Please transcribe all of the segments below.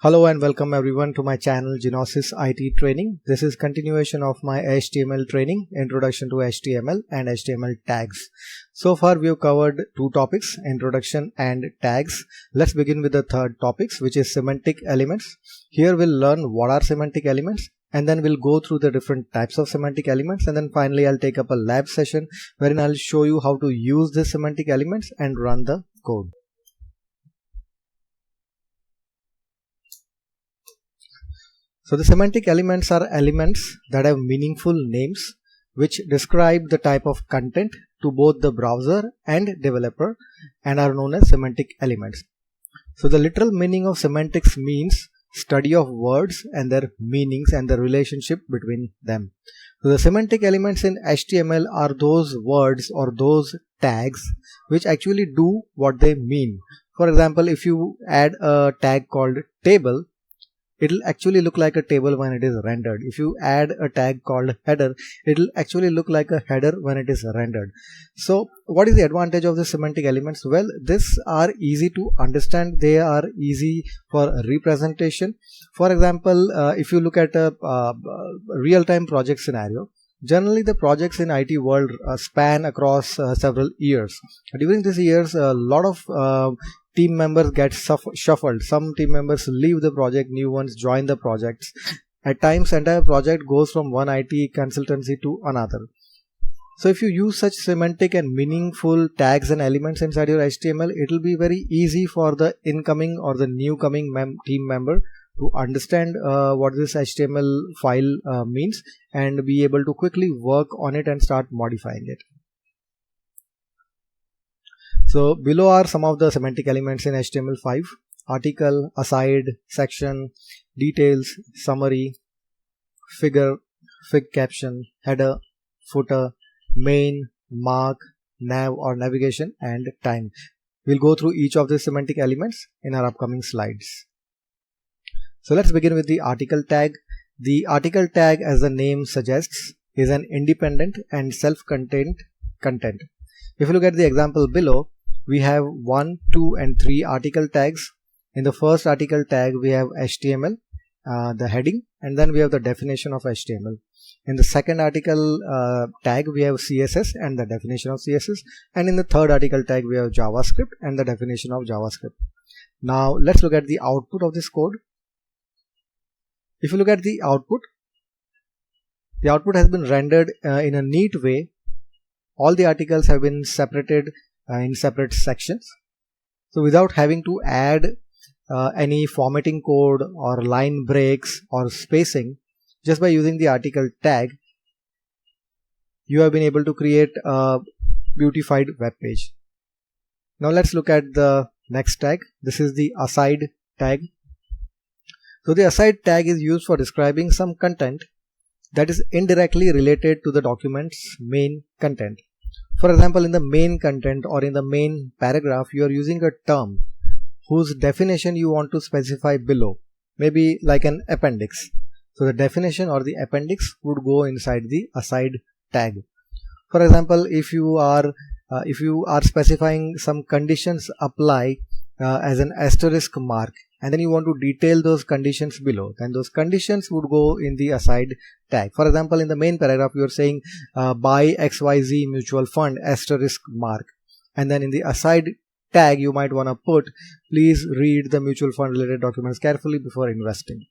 Hello and welcome everyone to my channel Genosis IT Training. This is continuation of my HTML training, Introduction to HTML and HTML tags. So far we have covered two topics, introduction and tags. Let's begin with the third topics, which is semantic elements. Here we'll learn what are semantic elements, and then we'll go through the different types of semantic elements, and then finally I'll take up a lab session wherein I'll show you how to use the semantic elements and run the code. So the semantic elements are elements that have meaningful names which describe the type of content to both the browser and developer and are known as semantic elements. So the literal meaning of semantics means study of words and their meanings and the relationship between them. So the semantic elements in HTML are those words or those tags which actually do what they mean. For example, if you add a tag called table, it'll actually look like a table when it is rendered. If you add a tag called header, it'll actually look like a header when it is rendered. So what is the advantage of the semantic elements? Well, these are easy to understand. They are easy for representation. For example, if you look at a real-time project scenario, generally the projects in IT world span across several years. During these years, a lot of team members get shuffled. Some team members leave the project, new ones join the projects. At times, entire project goes from one IT consultancy to another. So if you use such semantic and meaningful tags and elements inside your HTML, it will be very easy for the incoming or the new coming team member to understand what this HTML file means and be able to quickly work on it and start modifying it. So below are some of the semantic elements in HTML5: article, aside, section, details, summary, figure, fig caption, header, footer, main, mark, nav or navigation, and time. We'll go through each of the semantic elements in our upcoming slides. So let's begin with the article tag. The article tag, as the name suggests, is an independent and self-contained content. If you look at the example below, we have 1, 2 and 3 article tags. In the first article tag we have HTML, the heading, and then we have the definition of HTML. In the second article tag we have CSS and the definition of CSS, and in the third article tag we have JavaScript and the definition of JavaScript. Now let's look at the output of this code. If you look at the output has been rendered in a neat way. All the articles have been separated in separate sections. So without having to add any formatting code or line breaks or spacing, just by using the article tag, you have been able to create a beautified web page. Now let's look at the next tag. This is the aside tag. So the aside tag is used for describing some content that is indirectly related to the document's main content. For example, in the main content or in the main paragraph, you are using a term whose definition you want to specify below, maybe like an appendix. So the definition or the appendix would go inside the aside tag. For example, if you are specifying some conditions apply as an asterisk mark, and then you want to detail those conditions below, then those conditions would go in the aside tag. For example, in the main paragraph you are saying buy XYZ mutual fund asterisk mark, and then in the aside tag you might want to put please read the mutual fund related documents carefully before investing.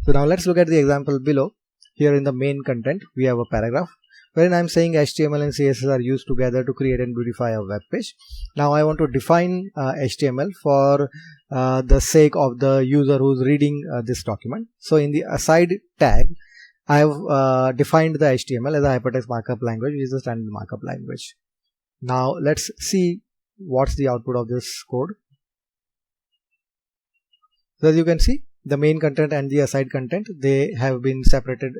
So now let's look at the example below. Here in the main content we have a paragraph wherein I'm saying HTML and CSS are used together to create and beautify a web page. Now I want to define HTML for the sake of the user who's reading this document. So in the aside tag, I have defined the HTML as a hypertext markup language, which is the standard markup language. Now let's see what's the output of this code. So as you can see, the main content and the aside content, they have been separated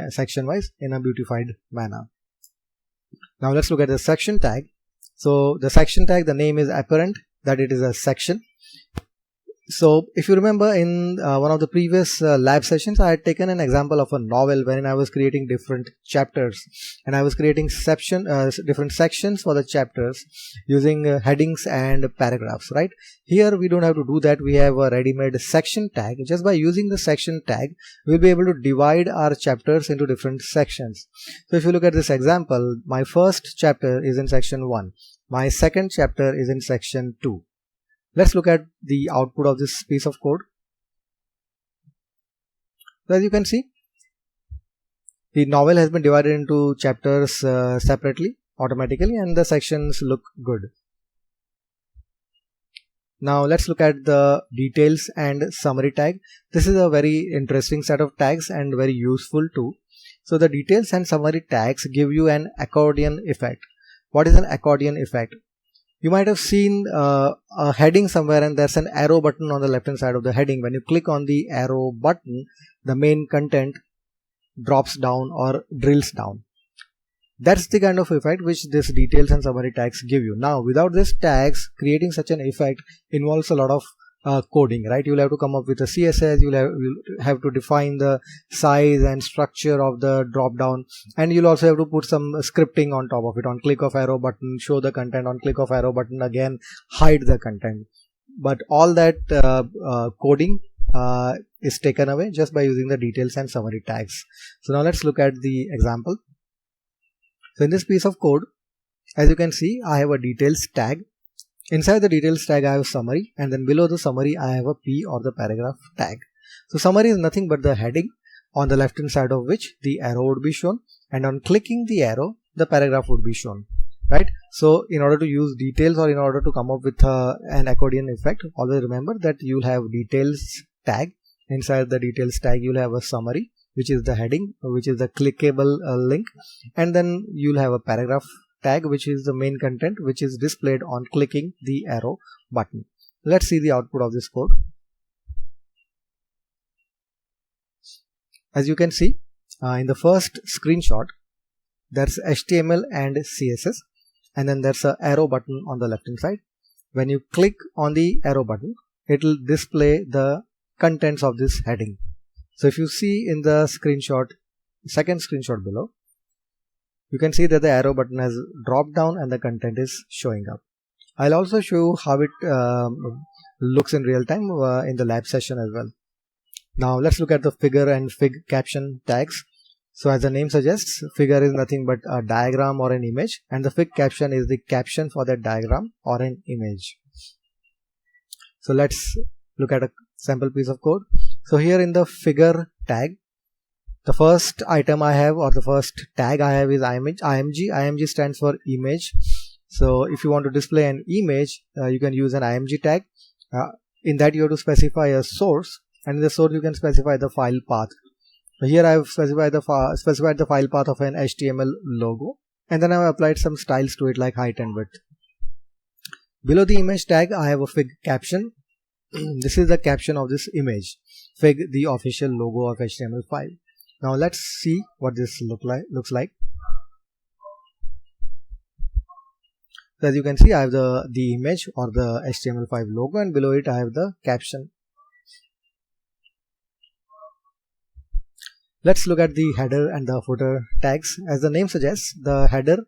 section wise in a beautified manner. Now let's look at the section tag. So the section tag, the name is apparent that it is a section. So if you remember in one of the previous lab sessions, I had taken an example of a novel wherein I was creating different chapters, and I was creating different sections for the chapters using headings and paragraphs, right? Here we don't have to do that. We have a ready-made section tag. Just by using the section tag, we'll be able to divide our chapters into different sections. So if you look at this example, my first chapter is in section 1. My second chapter is in section 2. Let's look at the output of this piece of code. So as you can see, the novel has been divided into chapters separately, automatically, and the sections look good. Now let's look at the details and summary tag. This is a very interesting set of tags and very useful too. So the details and summary tags give you an accordion effect. What is an accordion effect? You might have seen a heading somewhere, and there's an arrow button on the left hand side of the heading. When you click on the arrow button, the main content drops down or drills down. That's the kind of effect which this details and summary tags give you. Now, without these tags, creating such an effect involves a lot of coding, right? You'll have to come up with a CSS, you'll have to define the size and structure of the drop down, and you'll also have to put some scripting on top of it. On click of arrow button, show the content. On click of arrow button, again hide the content. But all that coding is taken away just by using the details and summary tags. So now let's look at the example. So in this piece of code, as you can see, I have a details tag. Inside the details tag, I have summary, and then below the summary, I have a P or the paragraph tag. So summary is nothing but the heading on the left hand side of which the arrow would be shown, and on clicking the arrow, the paragraph would be shown, right? So in order to use details, or in order to come up with an accordion effect, always remember that you'll have details tag. Inside the details tag, you'll have a summary, which is the heading, which is the clickable link, and then you'll have a paragraph tag, which is the main content, which is displayed on clicking the arrow button. Let's see the output of this code. As you can see, in the first screenshot, there's HTML and CSS, and then there's an arrow button on the left hand side. When you click on the arrow button, it will display the contents of this heading. So if you see in the screenshot, second screenshot below, you can see that the arrow button has dropped down and the content is showing up. I'll also show you how it looks in real time in the lab session as well. Now let's look at the figure and fig caption tags. So as the name suggests, figure is nothing but a diagram or an image, and the fig caption is the caption for that diagram or an image. So let's look at a sample piece of code. So here in the figure tag, the first item I have, or the first tag I have, is IMG. IMG stands for image. So if you want to display an image, you can use an IMG tag. In that you have to specify a source, and in the source you can specify the file path. So here I have specified the file path of an HTML logo, and then I have applied some styles to it like height and width. Below the image tag, I have a fig caption. This is the caption of this image. Fig, the official logo of HTML5. Now let's see what this looks like. So as you can see, I have the image or the HTML5 logo, and below it I have the caption. Let's look at the header and the footer tags. As the name suggests, the header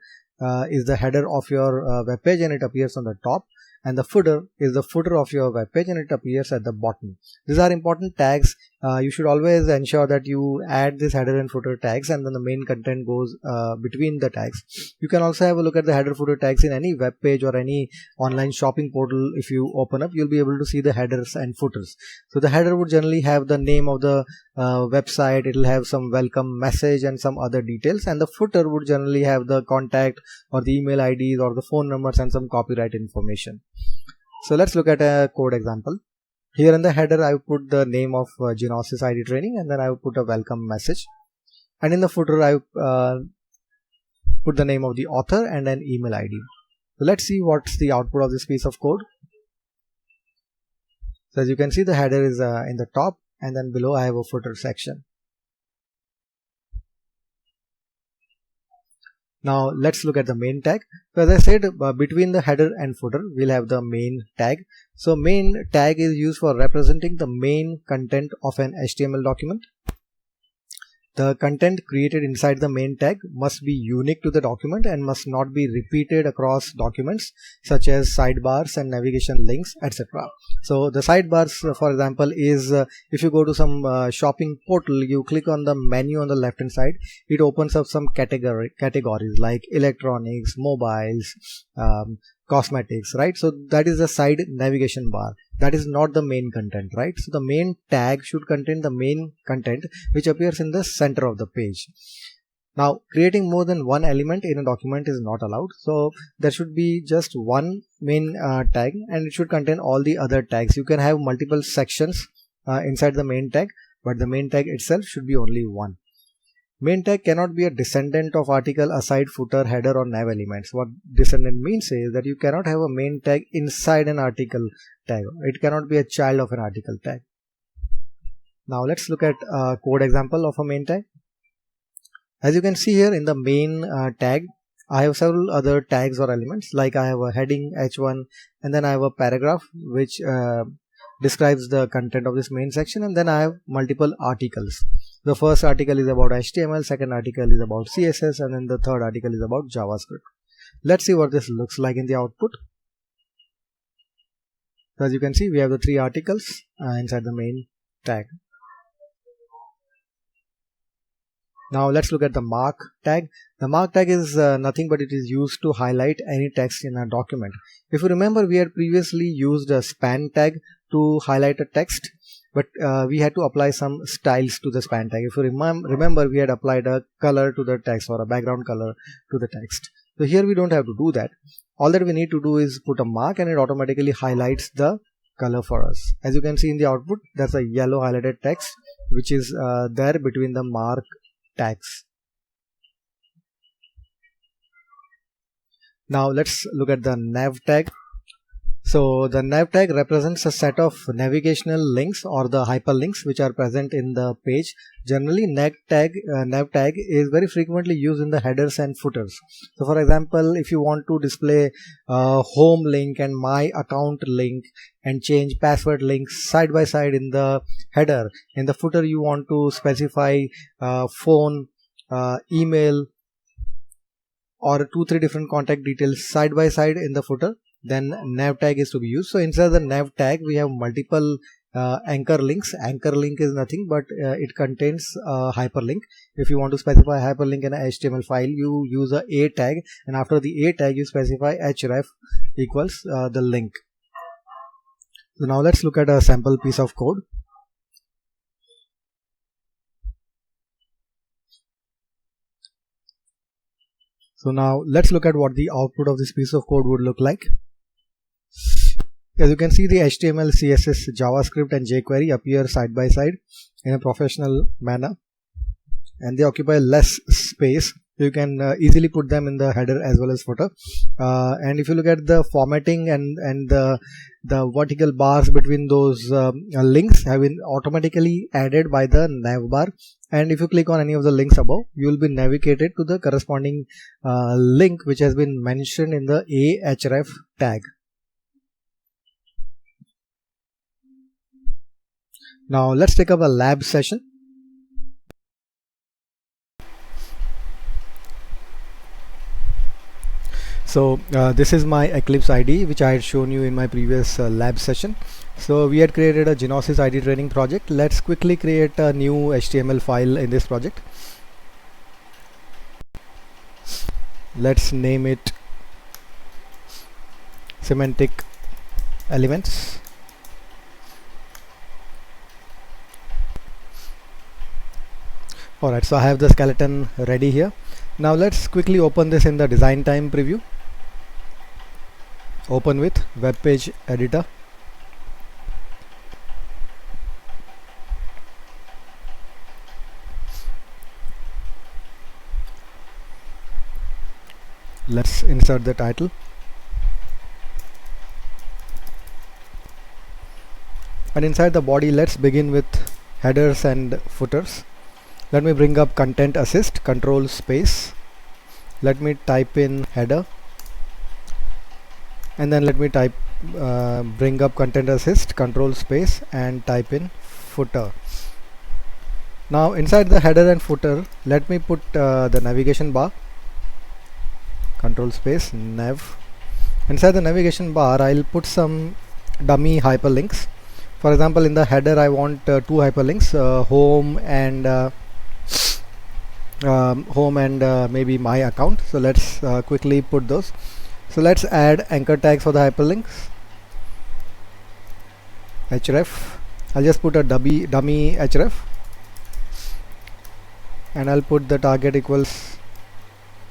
is the header of your web page, and it appears on the top. And the footer is the footer of your web page, and it appears at the bottom. These are important tags. You should always ensure that you add this header and footer tags, and then the main content goes between the tags. You can also have a look at the header footer tags in any web page or any online shopping portal. If you open up, you'll be able to see the headers and footers. So the header would generally have the name of the website. It will have some welcome message and some other details, and the footer would generally have the contact or the email IDs or the phone numbers and some copyright information. So let's look at a code example. Here in the header, I will put the name of Genosys ID training, and then I will put a welcome message. And in the footer, I will put the name of the author and an email ID. So let's see what's the output of this piece of code. So as you can see, the header is in the top, and then below I have a footer section. Now let's look at the main tag. So as I said, between the header and footer we'll have the main tag. So main tag is used for representing the main content of an HTML document. The content created inside the main tag must be unique to the document and must not be repeated across documents such as sidebars and navigation links, etc. So the sidebars, for example, is if you go to some shopping portal, you click on the menu on the left hand side, it opens up some categories like electronics, mobiles, cosmetics, right? So that is the side navigation bar. That is not the main content, right? So the main tag should contain the main content which appears in the center of the page. Now creating more than one element in a document is not allowed, so there should be just one main tag and it should contain all the other tags. You can have multiple sections inside the main tag, but the main tag itself should be only one. Main tag cannot be a descendant of article, aside, footer, header or nav elements. What descendant means is that you cannot have a main tag inside an article tag. It cannot be a child of an article tag. Now let's look at a code example of a main tag. As you can see here in the main tag, I have several other tags or elements, like I have a heading h1 and then I have a paragraph which describes the content of this main section, and then I have multiple articles. The first article is about HTML, second article is about CSS, and then the third article is about JavaScript. Let's see what this looks like in the output. So as you can see, we have the three articles inside the main tag. Now let's look at the mark tag. The mark tag is nothing but it is used to highlight any text in a document. If you remember, we had previously used a span tag to highlight a text, but we had to apply some styles to the span tag. If you remember, we had applied a color to the text or a background color to the text. So here we don't have to do that. All that we need to do is put a mark and it automatically highlights the color for us. As you can see in the output, that's a yellow highlighted text which is there between the mark tags. Now let's look at the nav tag. So the nav tag represents a set of navigational links or the hyperlinks which are present in the page. Generally nav tag is very frequently used in the headers and footers. So for example, if you want to display home link and my account link and change password links side by side in the header, in the footer you want to specify phone, email or 2-3 different contact details side by side in the footer, then nav tag is to be used. So inside the nav tag we have multiple anchor links. Anchor link is nothing but it contains a hyperlink. If you want to specify hyperlink in an HTML file, you use a tag, and after the a tag you specify href equals the link. So now let's look at a sample piece of code. So now let's look at what the output of this piece of code would look like. As you can see, the HTML, CSS, JavaScript and jQuery appear side by side in a professional manner, and they occupy less space. You can easily put them in the header as well as footer. And if you look at the formatting and the vertical bars between those links have been automatically added by the navbar. And if you click on any of the links above, you will be navigated to the corresponding link which has been mentioned in the ahref tag. Now let's take up a lab session. So this is my Eclipse IDE which I had shown you in my previous lab session. So we had created a Gnosis IDE training project. Let's quickly create a new HTML file in this project. Let's name it semantic elements. Alright, so I have the skeleton ready here. Now let's quickly open this in the design time preview. Open with web page editor. Let's insert the title. And inside the body, let's begin with headers and footers. Let me bring up content assist, control space, let me type in header, and then let me type bring up content assist, control space, and type in footer. Now inside the header and footer, let me put the navigation bar, control space, nav. Inside the navigation bar, I'll put some dummy hyperlinks. For example, in the header I want two hyperlinks, home and maybe my account. So let's quickly put those. So let's add anchor tags for the hyperlinks. href, I'll just put a dummy href, and I'll put the target equals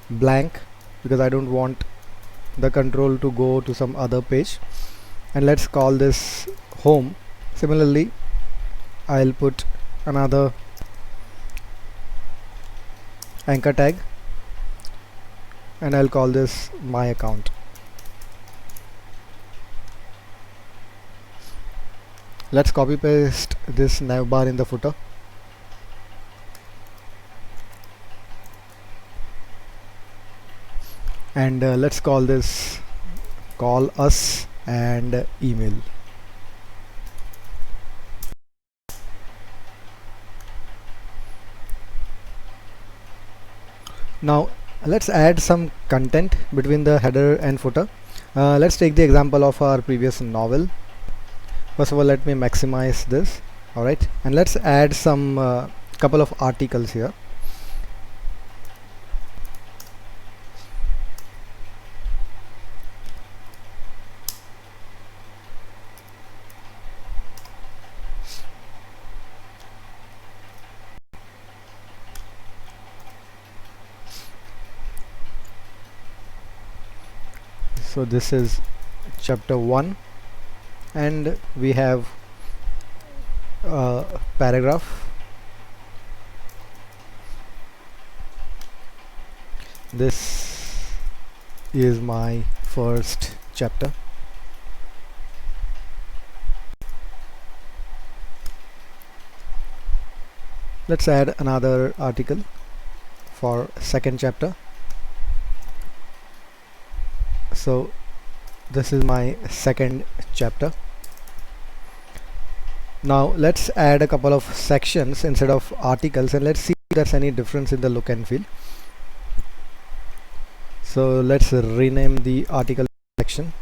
blank because I don't want the control to go to some other page, and let's call this home. Similarly, I'll put another anchor tag and I'll call this my account. Let's copy paste this nav bar in the footer. And let's call this call us and email. Now let's add some content between the header and footer. Let's take the example of our previous novel. First of all, let me maximize this. Alright, and let's add some couple of articles here. So this is chapter 1, and we have a paragraph. This is my first chapter. Let's add another article for second chapter. So this is my second chapter. Now let's add a couple of sections instead of articles, and let's see if there's any difference in the look and feel. So let's rename the article section.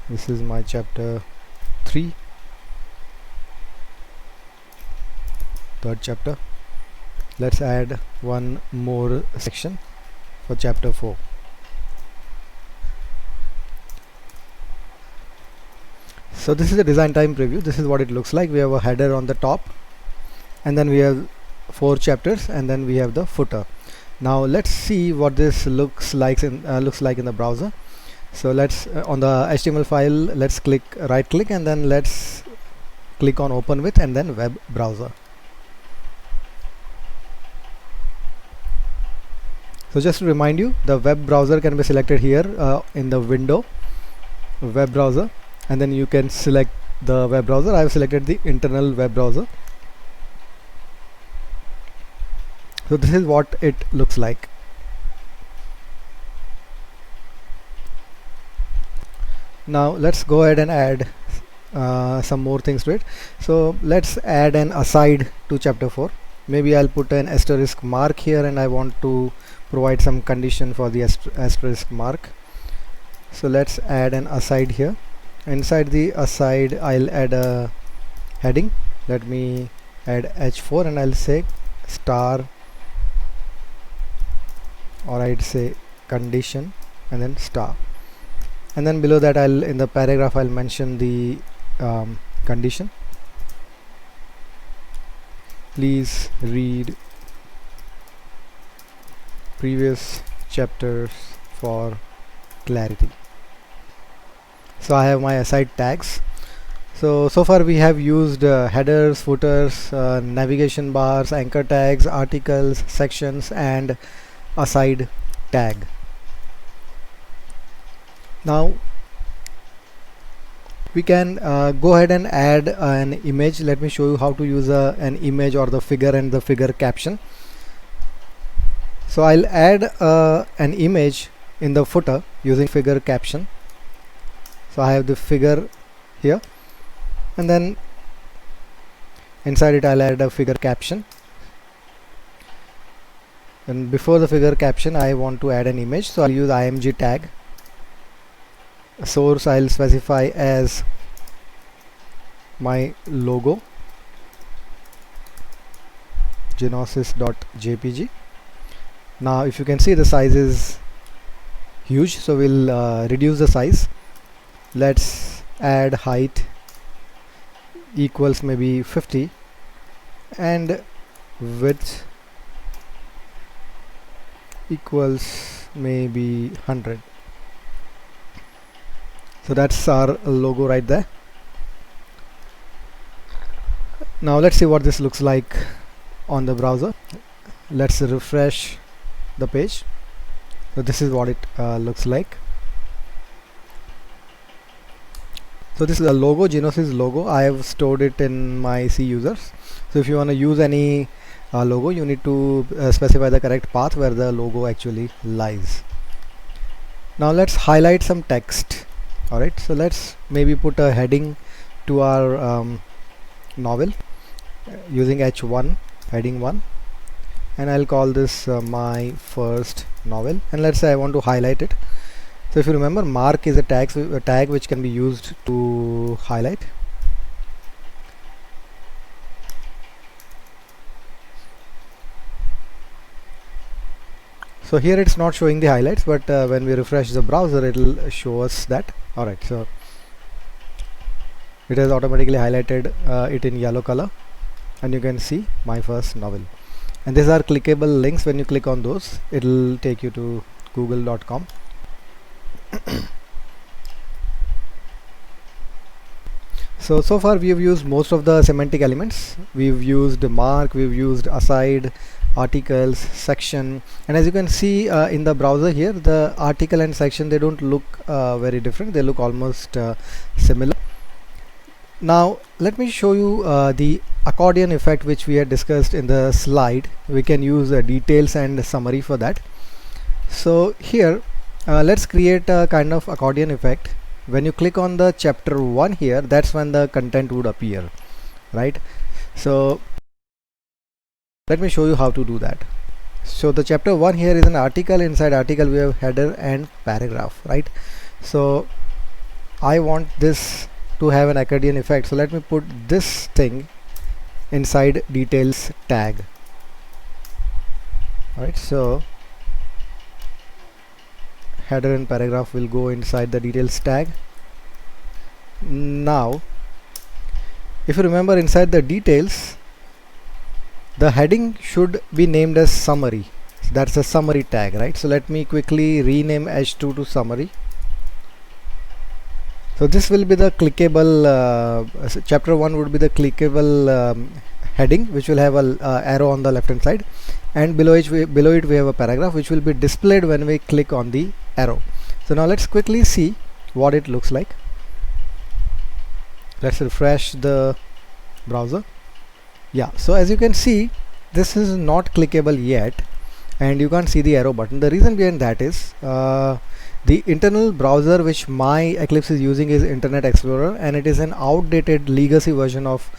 This is my chapter 3, third chapter. Let's add one more section for chapter 4. So this is a design time preview. This is what it looks like. We have a header on the top, and then we have 4 chapters, and then we have the footer. Now let's see what this looks like in the browser. So let's on the HTML file, let's right click and then let's click on open with, and then web browser. So just to remind you, the web browser can be selected here in the window web browser, and then you can select the web browser. I have selected the internal web browser. So this is what it looks like. Now let's go ahead and add some more things to it. So let's add an aside to chapter 4. Maybe I'll put an asterisk mark here, and I want to provide some condition for the asterisk mark. So let's add an aside here. Inside the aside, I'll add a heading. Let me add h4, and I'll say star, or I'd say condition, and then star. And then below that, in the paragraph I'll mention the condition. Please read previous chapters for clarity. So I have my aside tags. So far we have used headers, footers, navigation bars, anchor tags, articles, sections, and aside tag. Now we can go ahead and add an image. Let me show you how to use an image or the figure and the figure caption. So I'll add an image in the footer using figure caption. So I have the figure here, and then inside it I'll add a figure caption, and before the figure caption I want to add an image, so I'll use img tag. Source I'll specify as my logo genesis.jpg. Now if you can see, the size is huge, so we'll reduce the size. Let's add height equals maybe 50 and width equals maybe 100. So that's our logo right there. Now let's see what this looks like on the browser. Let's refresh the page. So this is what it looks like. So this is a logo, Genesis logo. I have stored it in my C users. So if you want to use any logo, you need to specify the correct path where the logo actually lies. Now let's highlight some text. Alright, so let's maybe put a heading to our novel using H1, heading 1, and I'll call this my first novel, and let's say I want to highlight it. So if you remember, mark is a tag which can be used to highlight. So here it's not showing the highlights, but when we refresh the browser it'll show us that. Alright, so it has automatically highlighted it in yellow color, and you can see my first novel. And these are clickable links. When you click on those, it'll take you to google.com. So far we have used most of the semantic elements. We've used mark, we've used aside, articles, section, and as you can see in the browser here, the article and section, they don't look very different. They look almost similar. Now let me show you the accordion effect which we had discussed in the slide. We can use details and summary for that. So here let's create a kind of accordion effect. When you click on the chapter 1 here, that's when the content would appear, right? So let me show you how to do that. So the chapter 1 here is an article. Inside article we have header and paragraph, right? So I want this to have an accordion effect, so let me put this thing inside details tag. Alright, so header and paragraph will go inside the details tag. Now if you remember, inside the details, the heading should be named as summary. So that's a summary tag, right? So let me quickly rename H2 to summary. So this will be the clickable chapter 1 would be the clickable heading, which will have a arrow on the left hand side, and below it we have a paragraph which will be displayed when we click on the arrow. So now let's quickly see what it looks like. Let's refresh the browser. Yeah, so as you can see, this is not clickable yet and you can't see the arrow button. The reason behind that is the internal browser which my Eclipse is using is Internet Explorer, and it is an outdated legacy version of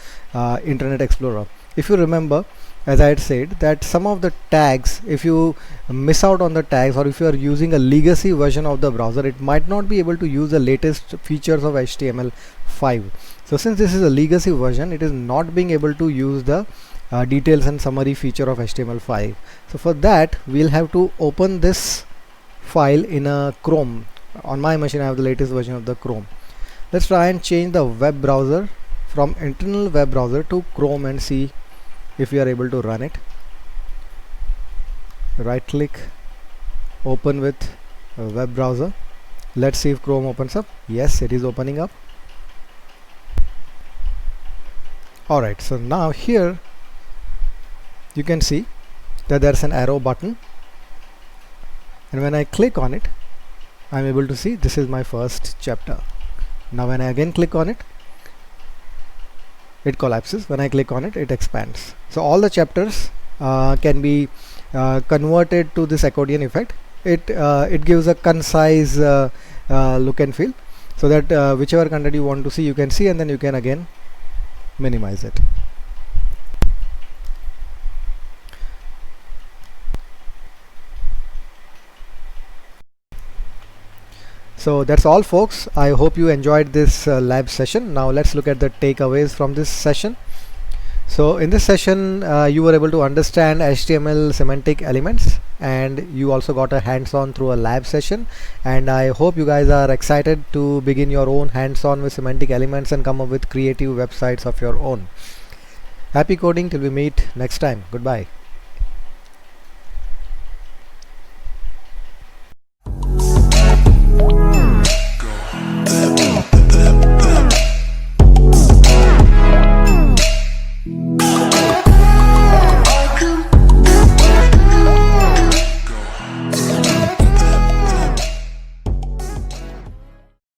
Internet Explorer. If you remember, as I had said, that some of the tags, if you miss out on the tags, or if you are using a legacy version of the browser, it might not be able to use the latest features of HTML5. So since this is a legacy version, it is not being able to use the details and summary feature of HTML5. So for that, we'll have to open this file in a Chrome. On my machine I have the latest version of the Chrome. Let's try and change the web browser from internal web browser to Chrome and see if we are able to run it. Right click, open with a web browser. Let's see if Chrome opens up. Yes, it is opening up. Alright, so now here you can see that there's an arrow button, and when I click on it, I'm able to see this is my first chapter. Now when I again click on it, it collapses. When I click on it, it expands. So all the chapters can be converted to this accordion effect. It gives a concise look and feel, so that whichever content you want to see, you can see, and then you can again minimize it. So that's all, folks. I hope you enjoyed this lab session. Now let's look at the takeaways from this session. So in this session you were able to understand HTML semantic elements, and you also got a hands-on through a lab session, and I hope you guys are excited to begin your own hands-on with semantic elements and come up with creative websites of your own. Happy coding till we meet next time. Goodbye.